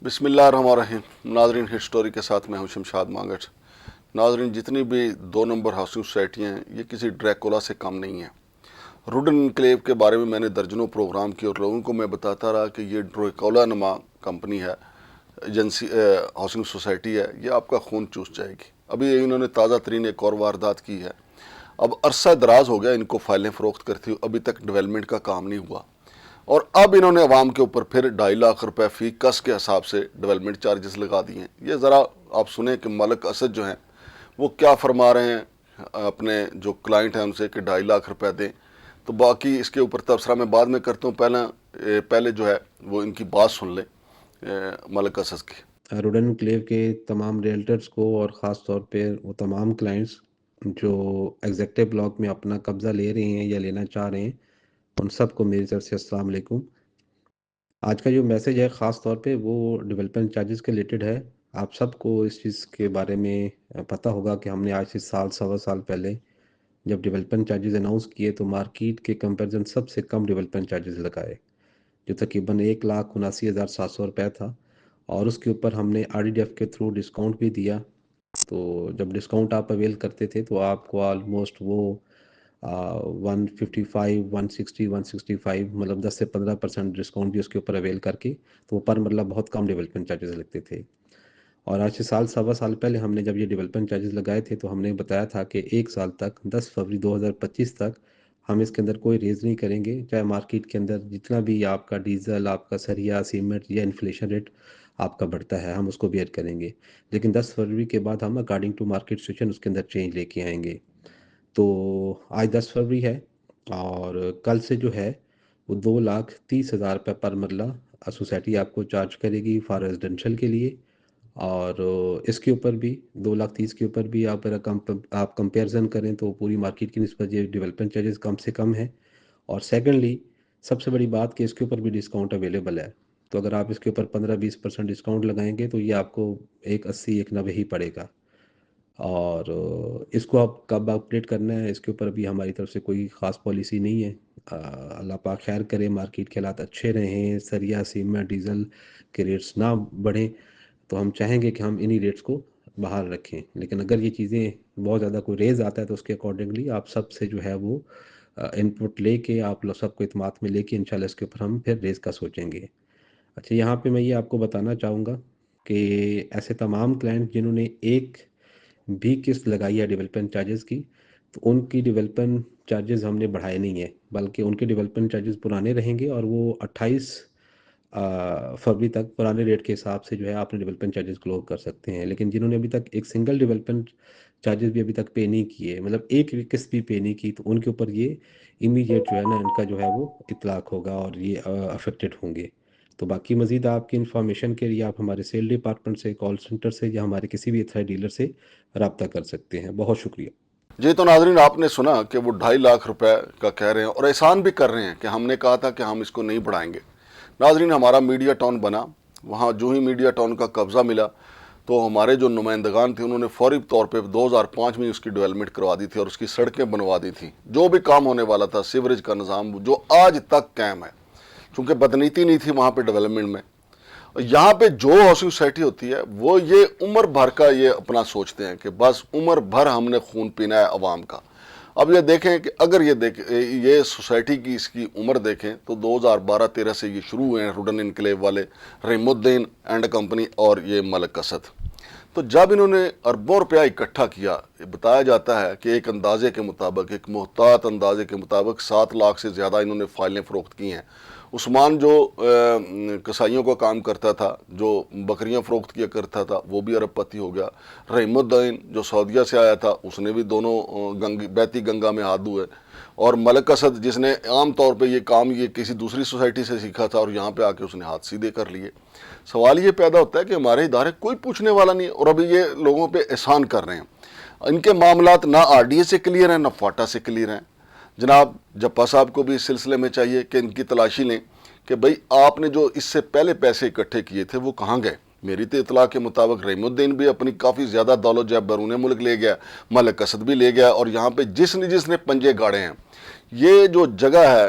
بسم اللہ الرحمن الرحیم۔ ناظرین، ہٹ سٹوری کے ساتھ میں ہوں شمشاد مانگٹ۔ ناظرین، جتنی بھی 2 نمبر ہاؤسنگ سوسائٹیاں ہیں یہ کسی ڈریکولا سے کم نہیں ہیں۔ روڈن انکلیو کے بارے میں نے درجنوں پروگرام کیے اور لوگوں کو میں بتاتا رہا کہ یہ ڈریکولا نما کمپنی ہے، ایجنسی ہاؤسنگ سوسائٹی ہے، یہ آپ کا خون چوس جائے گی۔ ابھی انہوں نے تازہ ترین ایک اور واردات کی ہے۔ اب عرصہ دراز ہو گیا ان کو فائلیں فروخت کرتی، ابھی تک ڈیولپمنٹ کا کام نہیں ہوا، اور اب انہوں نے عوام کے اوپر پھر 2.5 لاکھ روپے فی کس کے حساب سے ڈیولپمنٹ چارجز لگا دیے ہیں۔ یہ ذرا آپ سنیں کہ ملک اسد جو ہیں وہ کیا فرما رہے ہیں اپنے جو کلائنٹ ہیں ان سے کہ 2.5 لاکھ روپے دیں۔ تو باقی اس کے اوپر تبصرہ میں بعد میں کرتا ہوں، پہلے جو ہے وہ ان کی بات سن لیں ملک اسد کی۔ روڈن انکلیو کے تمام ریئلٹرز کو اور خاص طور پہ وہ تمام کلائنٹس جو ایگزیکٹو بلاک میں اپنا قبضہ لے رہے ہیں یا لینا چاہ رہے ہیں، ان سب کو میری طرف سے السلام علیکم۔ آج کا جو میسج ہے خاص طور پہ وہ ڈیولپمنٹ چارجز کے ریلیٹڈ ہے۔ آپ سب کو اس چیز کے بارے میں پتہ ہوگا کہ ہم نے آج سے سوا سال پہلے جب ڈیولپمنٹ چارجز اناؤنس کیے تو مارکیٹ کے کمپیریزن سب سے کم ڈیولپمنٹ چارجز لگائے، جو تقریباً 1,79,700 روپے تھا، اور اس کے اوپر ہم نے RDF کے تھرو ڈسکاؤنٹ بھی دیا۔ تو جب ڈسکاؤنٹ آپ اویل کرتے تھے تو آپ کو آلموسٹ وہ 155 160 165 مطلب 10 سے 15% ڈسکاؤنٹ بھی اس کے اوپر اویل کر کے تو وہ پر مطلب بہت کم ڈیولپمنٹ چارجز لگتے تھے۔ اور آج سے سوا سال پہلے ہم نے جب یہ ڈیولپمنٹ چارجز لگائے تھے تو ہم نے بتایا تھا کہ 1 سال تک 10 فروری 2025 تک ہم اس کے اندر کوئی ریز نہیں کریں گے، چاہے مارکیٹ کے اندر جتنا بھی آپ کا ڈیزل، آپ کا سریا، سیمنٹ یا انفلیشن ریٹ آپ کا بڑھتا ہے ہم اس کو بیئر کریں گے، لیکن 10 فروری کے بعد ہم اکارڈنگ ٹو مارکیٹ سچویشن اس کے اندر چینج لے کے آئیں گے۔ تو آج 10 فروری ہے اور کل سے جو ہے وہ 2,30,000 روپے پر مرلہ سوسائٹی آپ کو چارج کرے گی فار ریزیڈینشیل کے لیے، اور اس کے اوپر بھی 2,30,000 کے اوپر بھی آپ کمپیرزن کریں تو پوری مارکیٹ کی نسبت یہ ڈیولپمنٹ چارجز کم سے کم ہے۔ اور سیکنڈلی سب سے بڑی بات کہ اس کے اوپر بھی ڈسکاؤنٹ اویلیبل ہے، تو اگر آپ اس کے اوپر 15-20% ڈسکاؤنٹ لگائیں گے تو یہ آپ کو 180 190 ہی پڑے گا۔ اور اس کو آپ کب اپڈیٹ کرنا ہے اس کے اوپر بھی ہماری طرف سے کوئی خاص پالیسی نہیں ہے۔ اللہ پاک خیر کرے، مارکیٹ کے حالات اچھے رہیں، سریا، سیمنٹ، ڈیزل کے ریٹس نہ بڑھیں، تو ہم چاہیں گے کہ ہم انہی ریٹس کو بحال رکھیں، لیکن اگر یہ چیزیں بہت زیادہ کوئی ریز آتا ہے تو اس کے اکارڈنگلی آپ سب سے جو ہے وہ ان پٹ لے کے آپ لوگ سب کو اعتماد میں لے کے انشاءاللہ اس کے اوپر ہم پھر ریز کا سوچیں گے۔ اچھا، یہاں پہ میں یہ آپ کو بتانا چاہوں گا کہ ایسے تمام کلائنٹ جنہوں نے ایک بھی قسط لگائی ہے ڈیولپمنٹ چارجز کی، تو ان کی ڈیولپمنٹ چارجز ہم نے بڑھائے نہیں ہیں، بلکہ ان کے ڈیولپمنٹ چارجز پرانے رہیں گے، اور وہ 28 فروری تک پرانے ریٹ کے حساب سے جو ہے آپ نے ڈیولپمنٹ چارجز کلوز کر سکتے ہیں۔ لیکن جنہوں نے ابھی تک ایک سنگل ڈیولپمنٹ چارجز بھی ابھی تک پے نہیں کیے، مطلب ایک بھی قسط بھی پے نہیں کی، تو ان کے اوپر یہ امیڈیٹ جو ہے نا ان کا جو ہے وہ اطلاق ہوگا اور یہ افیکٹڈ ہوں گے۔ تو باقی مزید آپ کی انفارمیشن کے لیے آپ ہمارے سیل ڈپارٹمنٹ سے، کال سینٹر سے، یا ہمارے کسی بھی ایتھرائزڈ ڈیلر سے رابطہ کر سکتے ہیں۔ بہت شکریہ۔ جی، تو ناظرین، آپ نے سنا کہ وہ 2.5 لاکھ روپے کا کہہ رہے ہیں اور احسان بھی کر رہے ہیں کہ ہم نے کہا تھا کہ ہم اس کو نہیں بڑھائیں گے۔ ناظرین، ہمارا میڈیا ٹاؤن بنا، وہاں جو ہی میڈیا ٹاؤن کا قبضہ ملا تو ہمارے جو نمائندگان تھے انہوں نے فوری طور پہ 2005 میں اس کی ڈیولپمنٹ کروا دی تھی اور اس کی سڑکیں بنوا دی تھیں، جو بھی کام ہونے والا تھا، سیوریج کا نظام جو آج تک قائم ہے، چونکہ بدنیتی نہیں تھی وہاں پہ ڈیولپمنٹ میں۔ یہاں پہ جو ہاؤسنگ سوسائٹی ہوتی ہے وہ یہ عمر بھر کا یہ اپنا سوچتے ہیں کہ بس عمر بھر ہم نے خون پینا ہے عوام کا۔ اب یہ دیکھیں کہ اگر یہ سوسائٹی کی اس کی عمر دیکھیں تو 2012-13 سے یہ شروع ہوئے ہیں روڈن انکلیو والے، رحیم الدین اینڈ کمپنی اور یہ ملک اسد۔ تو جب انہوں نے اربوں روپیہ اکٹھا کیا، بتایا جاتا ہے کہ ایک اندازے کے مطابق، ایک محتاط اندازے کے مطابق 7 لاکھ سے زیادہ انہوں نے فائلیں فروخت کی ہیں۔ عثمان جو کسائیوں کا کام کرتا تھا، جو بکریاں فروخت کیا کرتا تھا، وہ بھی ارب پتی ہو گیا۔ رحیم الدین جو سعودیہ سے آیا تھا اس نے بھی دونوں بیتی گنگا میں ہاتھ دھوئے، اور ملک اسد جس نے عام طور پہ یہ کام یہ کسی دوسری سوسائٹی سے سیکھا تھا اور یہاں پہ آ کے اس نے ہاتھ سیدھے کر لیے۔ سوال یہ پیدا ہوتا ہے کہ ہمارے ادارے کوئی پوچھنے والا نہیں ہے اور ابھی یہ لوگوں پہ احسان کر رہے ہیں۔ ان کے معاملات نہ RDA سے کلیئر ہیں نہ فاٹا سے کلیئر ہیں۔ جناب جپا صاحب کو بھی اس سلسلے میں چاہیے کہ ان کی تلاشی لیں کہ بھئی آپ نے جو اس سے پہلے پیسے اکٹھے کیے تھے وہ کہاں گئے۔ میری تو اطلاع کے مطابق رحیم الدین بھی اپنی کافی زیادہ دولت جب بیرون ملک لے گیا، ملک اسد بھی لے گیا، اور یہاں پہ جس نے پنجے گاڑے ہیں، یہ جو جگہ ہے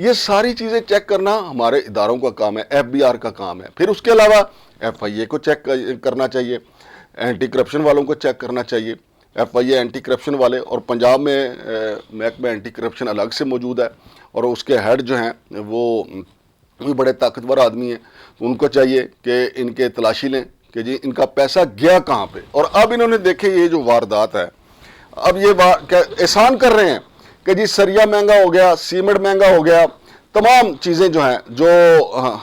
یہ ساری چیزیں چیک کرنا ہمارے اداروں کا کام ہے، FBR کا کام ہے. پھر اس کے علاوہ FIA کو چیک کرنا چاہیے، اینٹی کرپشن والوں کو چیک کرنا چاہیے. FIA اینٹی کرپشن والے، اور پنجاب میں محکمہ اینٹی کرپشن الگ سے موجود ہے، اور اس کے ہیڈ جو ہیں وہ بھی بڑے طاقتور آدمی ہیں. تو ان کو چاہیے کہ ان کے تلاشی لیں کہ جی ان کا پیسہ گیا کہاں پہ. اور اب انہوں نے دیکھے یہ جو واردات ہے، اب یہ احسان کر رہے ہیں کہ جی سریا مہنگا ہو گیا، سیمنٹ مہنگا ہو گیا، تمام چیزیں جو ہیں جو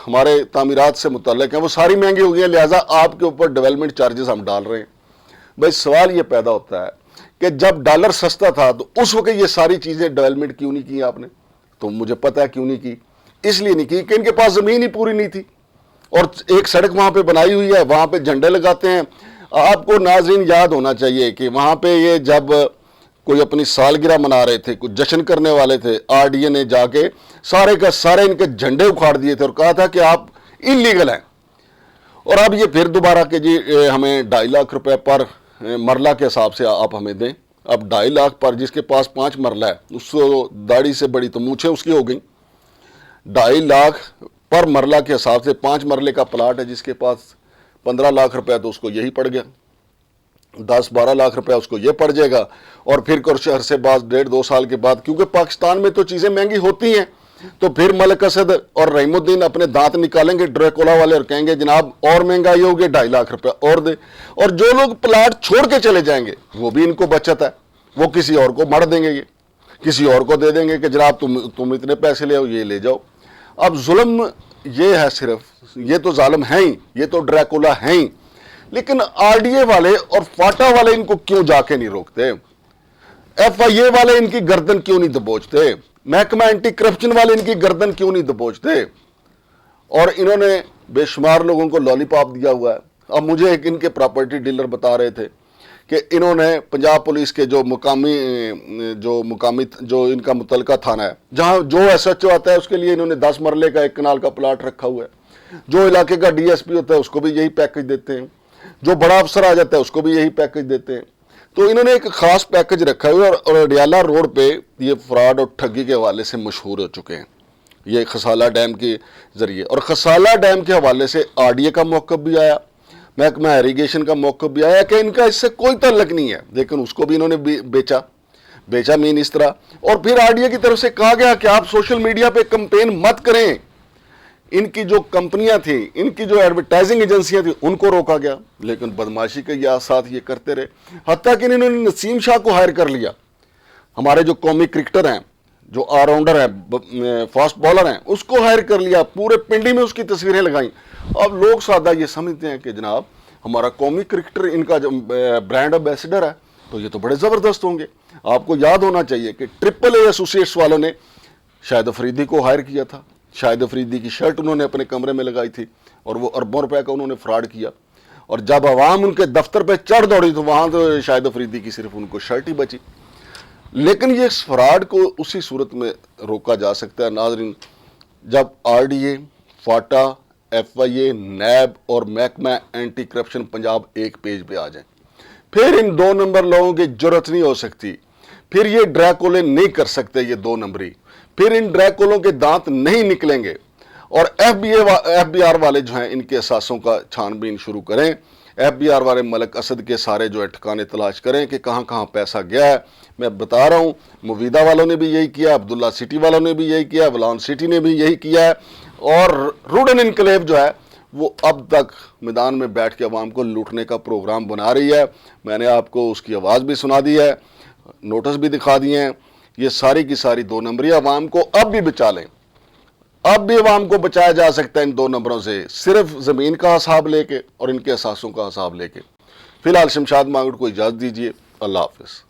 ہمارے تعمیرات سے متعلق ہیں وہ ساری مہنگی ہو گئی ہیں، لہٰذا آپ کے اوپر ڈیولپمنٹ چارجز ہم ڈال رہے ہیں. بھائی سوال یہ پیدا ہوتا ہے کہ جب ڈالر سستا تھا تو اس وقت یہ ساری چیزیں ڈیولپمنٹ کیوں نہیں کی آپ نے؟ تو مجھے پتہ ہے کیوں نہیں کی. اس لیے نہیں کی کہ ان کے پاس زمین ہی پوری نہیں تھی، اور ایک سڑک وہاں پہ بنائی ہوئی ہے، وہاں پہ جھنڈے لگاتے ہیں. آپ کو ناظرین یاد ہونا چاہیے کہ وہاں پہ یہ جب کوئی اپنی سالگرہ منا رہے تھے، کچھ جشن کرنے والے تھے، RDA نے جا کے سارے کا سارے ان کے جھنڈے اکھاڑ دیے تھے اور کہا تھا کہ آپ انلیگل ہیں. اور اب یہ پھر دوبارہ کہ جی ہمیں 2.5 لاکھ روپے پر مرلہ کے حساب سے آپ ہمیں دیں. اب 2.5 لاکھ پر جس کے پاس 5 مرلہ ہے، اس کو داڑھی سے بڑی تو مونچھیں اس کی ہو گئیں. 2.5 لاکھ پر مرلہ کے حساب سے 5 مرلے کا پلاٹ ہے، جس کے پاس 15 لاکھ روپے تو اس کو یہی پڑ گیا. 10-12 لاکھ روپے اس کو یہ پڑ جائے گا. اور پھر کچھ عرصے بعد 1.5-2 سال کے بعد، کیونکہ پاکستان میں تو چیزیں مہنگی ہوتی ہیں، تو پھر ملک اسد اور رحیم الدین اپنے دانت نکالیں گے ڈریکولا والے اور کہیں گے جناب اور مہنگائی ہوگی، 2.5 لاکھ روپے اور دے. اور جو لوگ پلاٹ چھوڑ کے چلے جائیں گے وہ بھی ان کو بچت ہے، وہ کسی اور کو مڑ دیں گے، یہ کسی اور کو دے دیں گے کہ جناب تم اتنے پیسے لے آؤ، یہ لے جاؤ. اب ظلم یہ ہے، صرف یہ تو ظالم ہیں ہی، یہ تو ڈریکولا ہیں ہی، لیکن RDA والے اور فاٹا والے ان کو کیوں جا کے نہیں روکتے؟ FIA والے ان کی گردن کیوں نہیں دبوچتے؟ محکمہ اینٹی کرپشن والے ان کی گردن کیوں نہیں دبوچتے؟ اور انہوں نے بے شمار لوگوں کو لالی پاپ دیا ہوا ہے. اب مجھے ایک ان کے پراپرٹی ڈیلر بتا رہے تھے کہ انہوں نے پنجاب پولیس کے جو مقامی جو ان کا متعلقہ تھانہ ہے، جہاں جو SHO آتا ہے اس کے لیے انہوں نے 10 مرلے کا 1 کنال کا پلاٹ رکھا ہوا ہے. جو علاقے کا DSP ہوتا ہے اس کو بھی یہی پیکج دیتے ہیں، جو بڑا افسر آ جاتا ہے اس کو بھی یہی پیکج دیتے ہیں. تو انہوں نے ایک خاص پیکج رکھا ہوا ہے، اور اڈیالہ روڈ پہ یہ فراڈ اور ٹھگی کے حوالے سے مشہور ہو چکے ہیں، یہ خسالہ ڈیم کے ذریعے. اور خسالہ ڈیم کے حوالے سے RDA کا موقف بھی آیا، محکمہ ایریگیشن کا موقف بھی آیا کہ ان کا اس سے کوئی تعلق نہیں ہے، لیکن اس کو بھی انہوں نے بیچا مین اس طرح. اور پھر RDA کی طرف سے کہا گیا کہ آپ سوشل میڈیا پہ کمپین مت کریں. ان کی جو کمپنیاں تھیں، ان کی جو ایڈورٹائزنگ ایجنسیاں تھیں، ان کو روکا گیا، لیکن بدماشی کے ساتھ یہ کرتے رہے. حتیٰ کہ انہوں نے نسیم شاہ کو ہائر کر لیا، ہمارے جو قومی کرکٹر ہیں، جو آل راؤنڈر ہیں، فاسٹ بالر ہیں، اس کو ہائر کر لیا، پورے پنڈی میں اس کی تصویریں لگائیں. اب لوگ سادہ یہ سمجھتے ہیں کہ جناب ہمارا قومی کرکٹر ان کا جو برانڈ ایمبیسڈر ہے تو یہ تو بڑے زبردست ہوں گے. آپ کو یاد ہونا چاہیے کہ AAA ایسوسیٹس والوں نے شاہد افریدی کو ہائر کیا تھا. شاہد افریدی کی شرٹ انہوں نے اپنے کمرے میں لگائی تھی، اور وہ اربوں روپے کا انہوں نے فراڈ کیا. اور جب عوام ان کے دفتر پہ چڑھ دوڑی تو وہاں تو شاہد افریدی کی صرف ان کو شرٹ ہی بچی. لیکن یہ فراڈ کو اسی صورت میں روکا جا سکتا ہے ناظرین جب RDA، فاٹا، FIA، نیب اور محکمہ اینٹی کرپشن پنجاب ایک پیج پہ آ جائیں. پھر ان 2 نمبر لوگوں کی جرت نہیں ہو سکتی، پھر یہ ڈریکولے نہیں کر سکتے، یہ 2 نمبری، پھر ان ڈریکولوں کے دانت نہیں نکلیں گے. اور FBR والے جو ہیں ان کے اثاثوں کا چھان بین شروع کریں. FBR والے ملک اسد کے سارے جو ہے ٹھکانے تلاش کریں کہ کہاں کہاں پیسہ گیا ہے. میں بتا رہا ہوں مویدہ والوں نے بھی یہی کیا، عبداللہ سٹی والوں نے بھی یہی کیا، ولان سٹی نے بھی یہی کیا ہے. اور روڈن انکلیو جو ہے وہ اب تک میدان میں بیٹھ کے عوام کو لوٹنے کا پروگرام بنا رہی ہے. میں نے آپ کو اس کی آواز بھی سنا دی ہے، نوٹس بھی دکھا دیے ہیں. یہ ساری کی ساری 2 نمبری عوام کو اب بھی بچا لیں. اب بھی عوام کو بچایا جا سکتا ہے ان 2 نمبروں سے، صرف زمین کا حساب لے کے اور ان کے اثاثوں کا حساب لے کے. فی الحال شمشاد مانگڑ کو اجازت دیجیے. اللہ حافظ.